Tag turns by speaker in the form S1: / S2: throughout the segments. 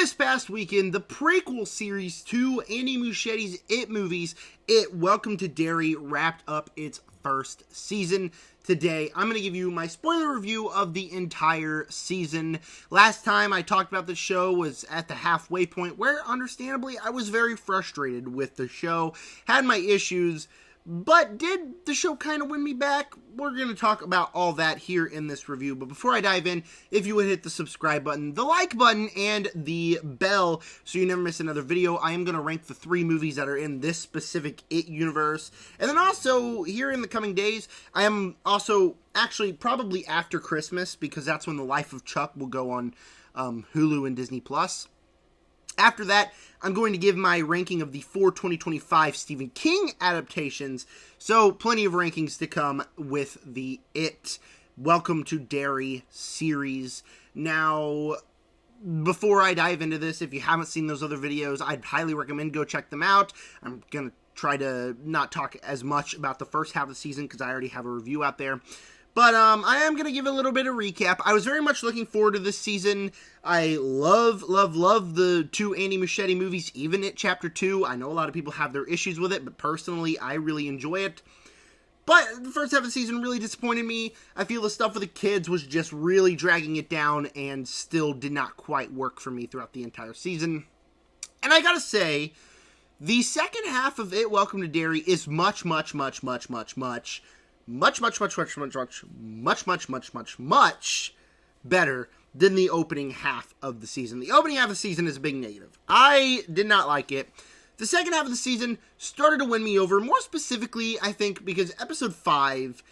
S1: This past weekend, the prequel series to Andy Muschietti's It movies, It Welcome to Derry, wrapped up its first season. Today, I'm going to give you my spoiler review of the entire season. Last time I talked about the show was at the halfway point, where, understandably, I was very frustrated with the show, had my issues, but did the show kind of win me back? We're going to talk about all that here in this review. But before I dive in, if you would hit the subscribe button, the like button, and the bell so you never miss another video. I am going to rank the 3 movies that are in this specific It universe. And then also, here in the coming days, I am also actually probably after Christmas, because that's when The Life of Chuck will go on Hulu and Disney+. After that, I'm going to give my ranking of the 4 2025 Stephen King adaptations. So, plenty of rankings to come with the It Welcome to Derry series. Now, before I dive into this, if you haven't seen those other videos, I'd highly recommend go check them out. I'm going to try to not talk as much about the first half of the season because I already have a review out there. But I am going to give a little bit of recap. I was very much looking forward to this season. I love the 2 Andy Muschietti movies, even It Chapter 2. I know a lot of people have their issues with it, but personally, I really enjoy it. But the first half of the season really disappointed me. I feel the stuff with the kids was just really dragging it down and still did not quite work for me throughout the entire season. And I gotta say, the second half of It Welcome to Derry is much better than the opening half of the season. The opening half of the season is a big negative. I did not like it. The second half of the season started to win me over, more specifically, I think, because episode 5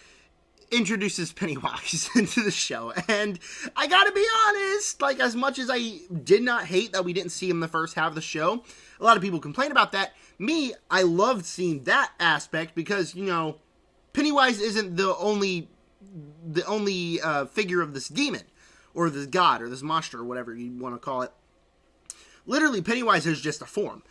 S1: introduces Pennywise into the show. And I gotta be honest, like, as much as I did not hate that we didn't see him the first half of the show, a lot of people complain about that. Me, I loved seeing that aspect because, you know, Pennywise isn't the only figure of this demon, or this god, or this monster, or whatever you want to call it. Literally, Pennywise is just a form.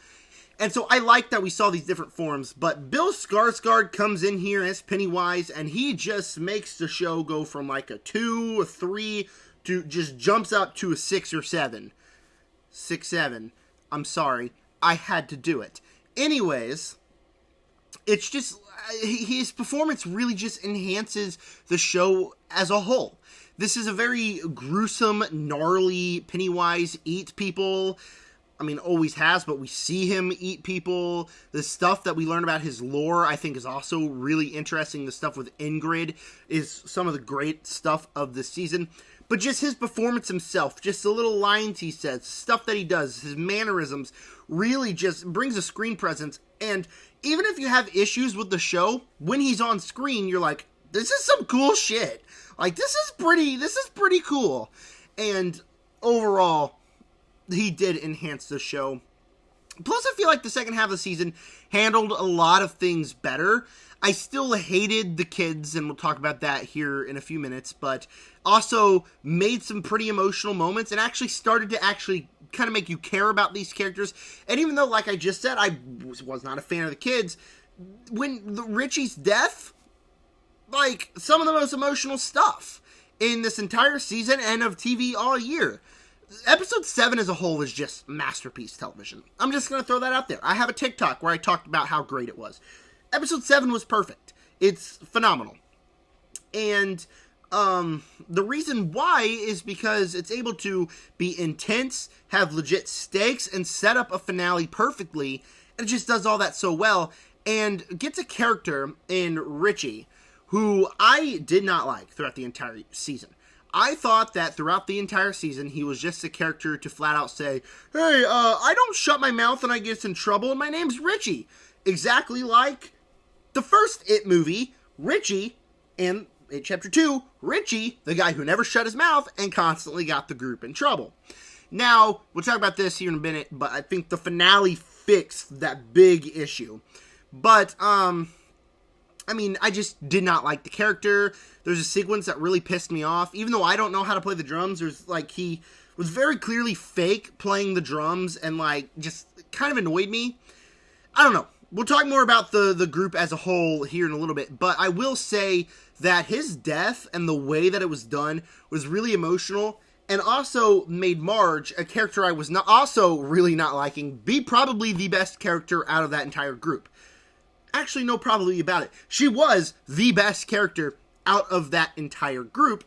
S1: And so I like that we saw these different forms, but Bill Skarsgård comes in here as Pennywise, and he just makes the show go from like a 2, a 3, to just jumps up to a 6 or 7. 6, 7. I'm sorry. I had to do it. Anyways, it's just, his performance really just enhances the show as a whole. This is a very gruesome, gnarly Pennywise eat people. I mean, always has, but we see him eat people. The stuff that we learn about his lore, I think, is also really interesting. The stuff with Ingrid is some of the great stuff of this season. But just his performance himself, just the little lines he says, stuff that he does, his mannerisms, really just brings a screen presence. And even if you have issues with the show, when he's on screen, you're like, this is some cool shit. Like, this is pretty cool. And overall, he did enhance the show. Plus, I feel like the second half of the season handled a lot of things better. I still hated the kids, and we'll talk about that here in a few minutes, but also made some pretty emotional moments and actually started to kind of make you care about these characters. And even though, like I just said, I was not a fan of the kids, when Richie's death, like, some of the most emotional stuff in this entire season and of TV all year. Episode 7 as a whole is just masterpiece television. I'm just going to throw that out there. I have a TikTok where I talked about how great it was. Episode 7 was perfect. It's phenomenal. And the reason why is because it's able to be intense, have legit stakes, and set up a finale perfectly. And it just does all that so well. And gets a character in Richie who I did not like throughout the entire season. I thought that throughout the entire season, he was just a character to flat out say, hey, I don't shut my mouth and I get in trouble, and my name's Richie. Exactly like the first It movie, Richie, and It Chapter 2, Richie, the guy who never shut his mouth and constantly got the group in trouble. Now, we'll talk about this here in a minute, but I think the finale fixed that big issue. But, I mean, I just did not like the character. There's a sequence that really pissed me off. Even though I don't know how to play the drums, he was very clearly fake playing the drums and, like, just kind of annoyed me. I don't know. We'll talk more about the group as a whole here in a little bit, but I will say that his death and the way that it was done was really emotional, and also made Marge, a character I was not also really not liking, be probably the best character out of that entire group. Actually, no probably about it. She was the best character out of that entire group.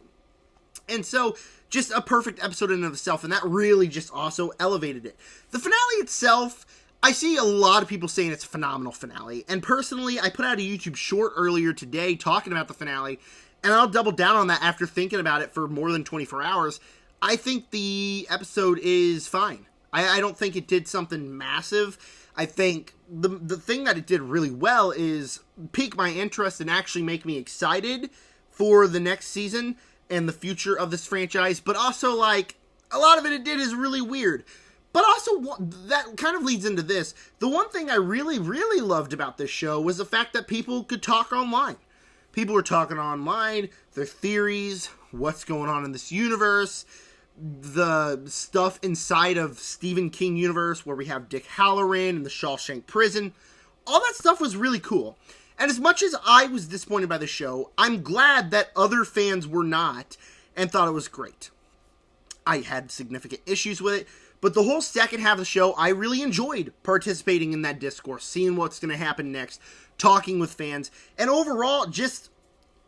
S1: And so, just a perfect episode in and of itself, and that really just also elevated it. The finale itself, I see a lot of people saying it's a phenomenal finale, and personally, I put out a YouTube short earlier today talking about the finale, and I'll double down on that after thinking about it for more than 24 hours. I think the episode is fine. I don't think it did something massive. I think the thing that it did really well is pique my interest and actually make me excited for the next season and the future of this franchise, but also, like, a lot of it did is really weird. But also, that kind of leads into this. The one thing I really, really loved about this show was the fact that people could talk online. People were talking online, their theories, what's going on in this universe, the stuff inside of Stephen King universe where we have Dick Hallorann and the Shawshank Prison. All that stuff was really cool. And as much as I was disappointed by the show, I'm glad that other fans were not and thought it was great. I had significant issues with it, but the whole second half of the show, I really enjoyed participating in that discourse, seeing what's going to happen next, talking with fans, and overall, just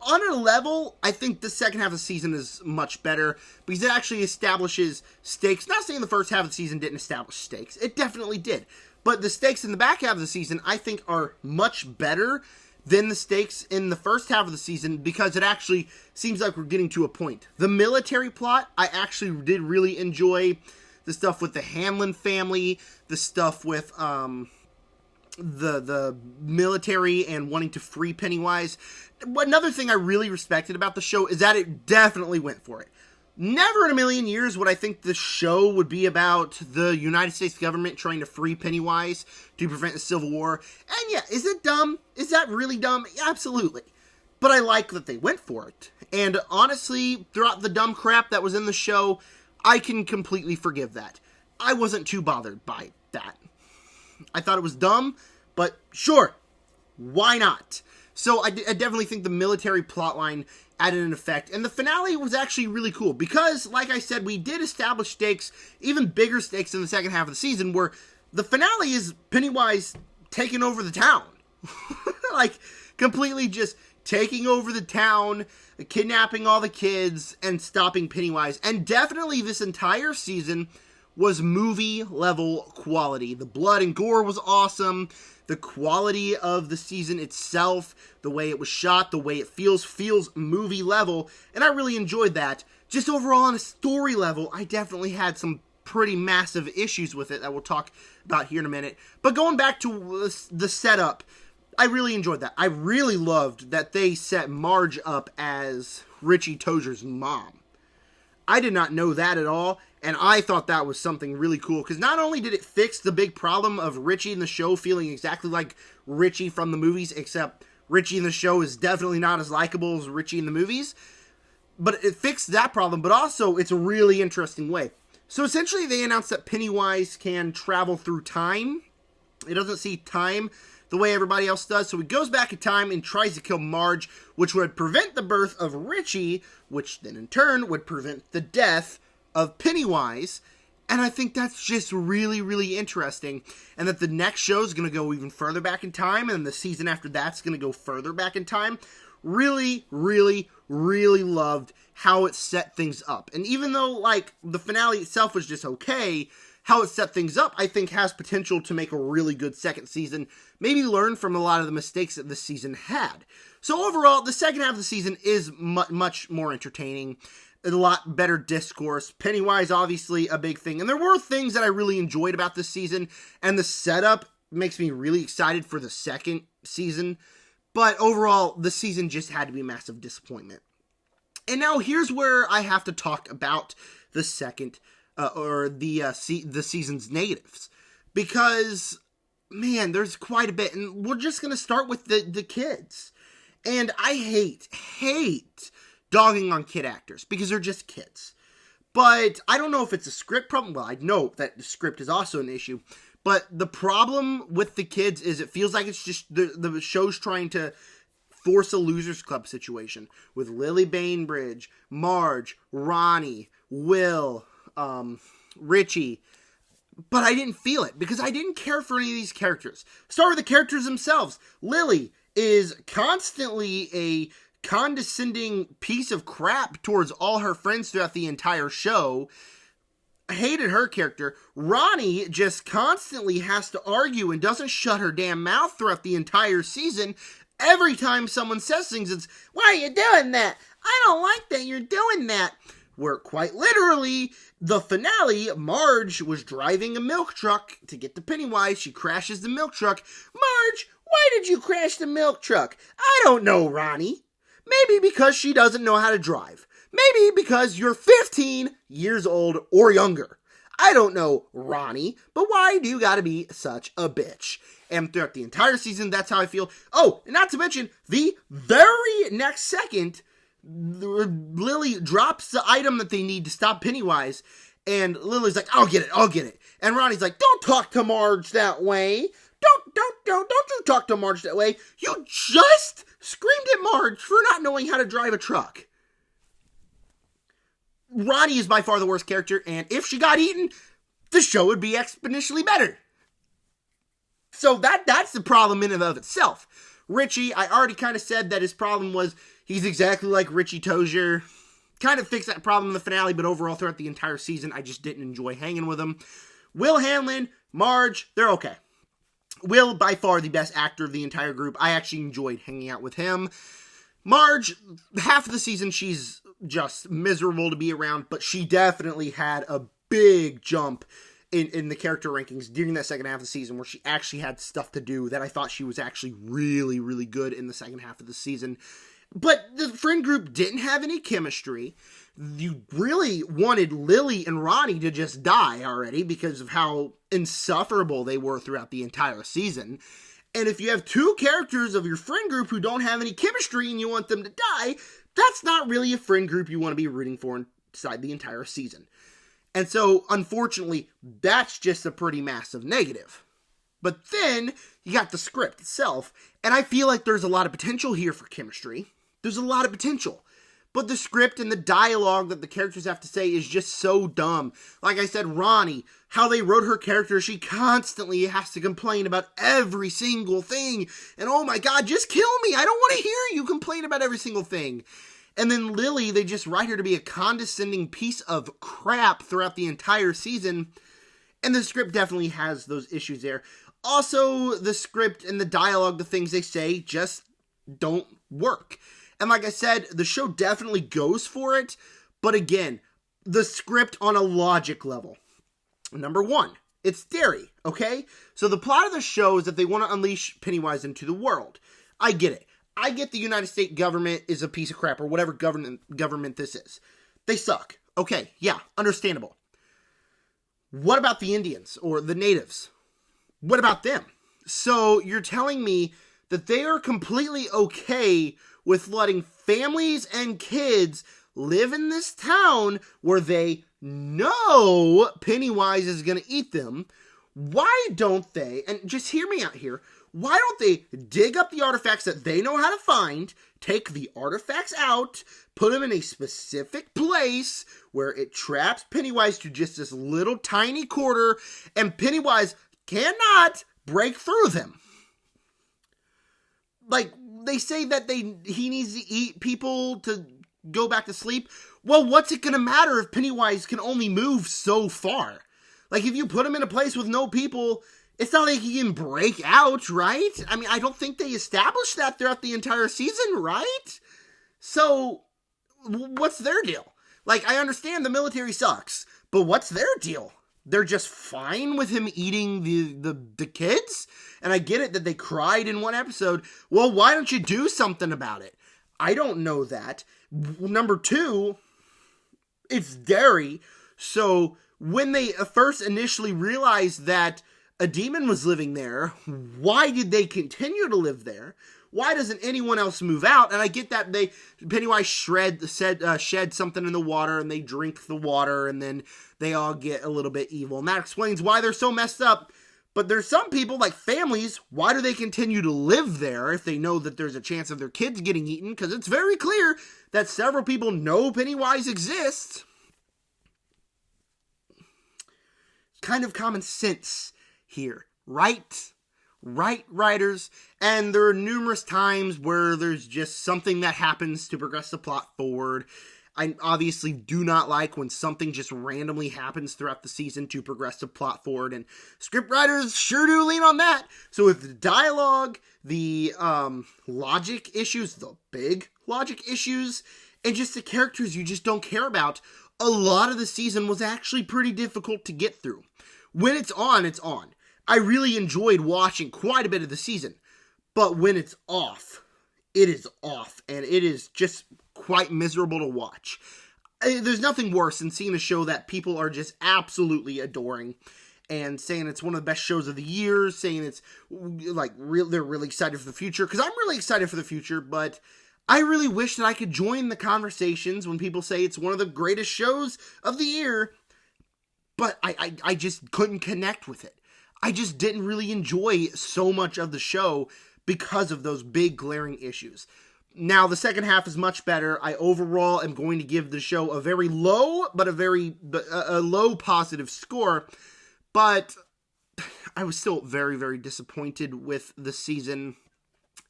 S1: on a level, I think the second half of the season is much better because it actually establishes stakes. Not saying the first half of the season didn't establish stakes. It definitely did. But the stakes in the back half of the season, I think, are much better than the stakes in the first half of the season because it actually seems like we're getting to a point. The military plot, I actually did really enjoy. The stuff with the Hamlin family, the stuff with the military and wanting to free Pennywise. Another thing I really respected about the show is that it definitely went for it. Never in a million years would I think the show would be about the United States government trying to free Pennywise to prevent a civil war. And yeah, is it dumb? Is that really dumb? Absolutely. But I like that they went for it. And honestly, throughout the dumb crap that was in the show, I can completely forgive that. I wasn't too bothered by that. I thought it was dumb, but sure, why not? So I definitely think the military plotline added an effect, and the finale was actually really cool, because, like I said, we did establish stakes, even bigger stakes in the second half of the season, where the finale is Pennywise taking over the town. Like, completely just taking over the town, kidnapping all the kids, and stopping Pennywise. And definitely this entire season was movie-level quality. The blood and gore was awesome. The quality of the season itself, the way it was shot, the way it feels movie-level. And I really enjoyed that. Just overall on a story level, I definitely had some pretty massive issues with it that we'll talk about here in a minute. But going back to the setup, I really enjoyed that. I really loved that they set Marge up as Richie Tozer's mom. I did not know that at all, and I thought that was something really cool, because not only did it fix the big problem of Richie in the show feeling exactly like Richie from the movies, except Richie in the show is definitely not as likable as Richie in the movies, but it fixed that problem, but also it's a really interesting way. So essentially they announced that Pennywise can travel through time. It doesn't see time the way everybody else does, so he goes back in time and tries to kill Marge, which would prevent the birth of Richie, which then in turn would prevent the death of Pennywise. And I think that's just really, really interesting, and that the next show is going to go even further back in time, and the season after that's going to go further back in time. Really, really, really loved how it set things up. And even though, like, the finale itself was just okay, how it set things up, I think, has potential to make a really good second season. Maybe learn from a lot of the mistakes that this season had. So overall, the second half of the season is much more entertaining. A lot better discourse. Pennywise, obviously, a big thing. And there were things that I really enjoyed about this season. And the setup makes me really excited for the second season. But overall, the season just had to be a massive disappointment. And now here's where I have to talk about the second the season's negatives, because man, there's quite a bit, and we're just gonna start with the kids. And I hate dogging on kid actors because they're just kids. But I don't know if it's a script problem. Well, I know that the script is also an issue, but the problem with the kids is it feels like it's just the show's trying to force a Losers Club situation with Lily Bainbridge, Marge, Ronnie, Will, Richie, but I didn't feel it because I didn't care for any of these characters. Start with the characters themselves. Lily is constantly a condescending piece of crap towards all her friends throughout the entire show. I hated her character. Ronnie just constantly has to argue and doesn't shut her damn mouth throughout the entire season. Every time someone says things, it's, why are you doing that? I don't like that you're doing that. Where quite literally, the finale, Marge was driving a milk truck to get to Pennywise. She crashes the milk truck. Marge, why did you crash the milk truck? I don't know, Ronnie. Maybe because she doesn't know how to drive. Maybe because you're 15 years old or younger. I don't know, Ronnie, but why do you gotta be such a bitch? And throughout the entire season, that's how I feel. Oh, and not to mention, the very next second, Lily drops the item that they need to stop Pennywise, and Lily's like, I'll get it. And Ronnie's like, don't talk to Marge that way. Don't you talk to Marge that way. You just screamed at Marge for not knowing how to drive a truck. Ronnie is by far the worst character, and if she got eaten, the show would be exponentially better. So that's the problem in and of itself. Richie, I already kind of said that his problem was he's exactly like Richie Tozier. Kind of fixed that problem in the finale, but overall throughout the entire season, I just didn't enjoy hanging with him. Will Hanlon, Marge, they're okay. Will, by far the best actor of the entire group. I actually enjoyed hanging out with him. Marge, half of the season, she's just miserable to be around, but she definitely had a big jump in the character rankings during that second half of the season where she actually had stuff to do that I thought she was actually really, really good in the second half of the season. But the friend group didn't have any chemistry. You really wanted Lily and Ronnie to just die already because of how insufferable they were throughout the entire season. And if you have two characters of your friend group who don't have any chemistry and you want them to die, that's not really a friend group you want to be rooting for inside the entire season. And so, unfortunately, that's just a pretty massive negative. But then, you got the script itself, and I feel like there's a lot of potential here for chemistry. There's a lot of potential. But the script and the dialogue that the characters have to say is just so dumb. Like I said, Ronnie, how they wrote her character, she constantly has to complain about every single thing. And oh my god, just kill me. I don't want to hear you complain about every single thing. And then Lily, they just write her to be a condescending piece of crap throughout the entire season. And the script definitely has those issues there. Also, the script and the dialogue, the things they say, just don't work. And like I said, the show definitely goes for it. But again, the script on a logic level. Number one, it's Derry, okay? So the plot of the show is that they want to unleash Pennywise into the world. I get it. I get the United States government is a piece of crap or whatever government this is. They suck. Okay, yeah, understandable. What about the Indians or the natives? What about them? So you're telling me that they are completely okay with letting families and kids live in this town where they know Pennywise is going to eat them. Why don't they, and just hear me out here, why don't they dig up the artifacts that they know how to find, take the artifacts out, put them in a specific place where it traps Pennywise to just this little tiny quarter, and Pennywise cannot break through them. Like, they say that he needs to eat people to go back to sleep. Well, what's it gonna matter if Pennywise can only move so far? Like, if you put him in a place with no people, it's not like he can break out, right? I mean, I don't think they established that throughout the entire season, right? So, what's their deal? Like, I understand the military sucks, but what's their deal? They're just fine with him eating the kids? And I get it that they cried in one episode. Well, why don't you do something about it? I don't know that. Number two, it's Derry. So when they first initially realized that a demon was living there, why did they continue to live there? Why doesn't anyone else move out? And I get that Pennywise shed something in the water and they drink the water and then they all get a little bit evil. And that explains why they're so messed up. But there's some people, like families, why do they continue to live there if they know that there's a chance of their kids getting eaten? Because it's very clear that several people know Pennywise exists. kind of common sense here, right? Right, writers? And there are numerous times where there's just something that happens to progress the plot forward. I obviously do not like when something just randomly happens throughout the season to progress the plot forward, and scriptwriters sure do lean on that. So with the dialogue, the logic issues, the big logic issues, and just the characters you just don't care about, a lot of the season was actually pretty difficult to get through. When it's on, it's on. I really enjoyed watching quite a bit of the season, but when it's off, it is off, and it is just quite miserable to watch. There's nothing worse than seeing a show that people are just absolutely adoring and saying it's one of the best shows of the year, saying it's like they're really excited for the future, because I'm really excited for the future, but I really wish that I could join the conversations when people say it's one of the greatest shows of the year, but I just couldn't connect with it. I just didn't really enjoy so much of the show because of those big glaring issues. Now, the second half is much better. I overall am going to give the show a very low, but a low positive score. But I was still very, very disappointed with the season.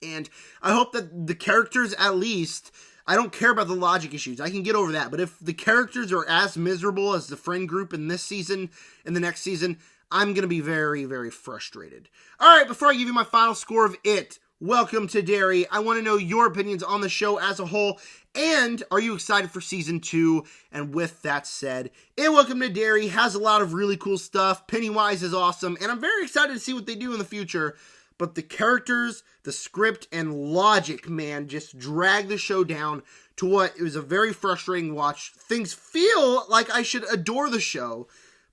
S1: And I hope that the characters, at least, I don't care about the logic issues. I can get over that. But if the characters are as miserable as the friend group in this season, in the next season, I'm going to be very, very frustrated. All right, before I give you my final score of it, welcome to Derry. I want to know your opinions on the show as a whole, and are you excited for season 2? And with that said, Welcome to Derry has a lot of really cool stuff. Pennywise is awesome, and I'm very excited to see what they do in the future. But the characters, the script, and logic, man, just drag the show down to what it was a very frustrating watch. Things feel like I should adore the show,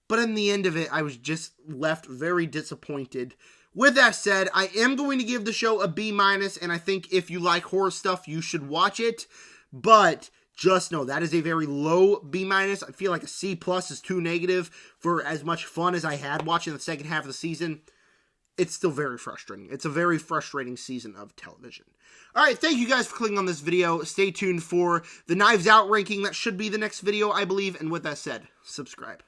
S1: but in the end of it, I was just left very disappointed. With that said, I am going to give the show a B-, and I think if you like horror stuff, you should watch it. But just know that is a very low B-. I feel like a C+ is too negative for as much fun as I had watching the second half of the season. It's still very frustrating. It's a very frustrating season of television. All right, thank you guys for clicking on this video. Stay tuned for the Knives Out ranking. That should be the next video, I believe. And with that said, subscribe.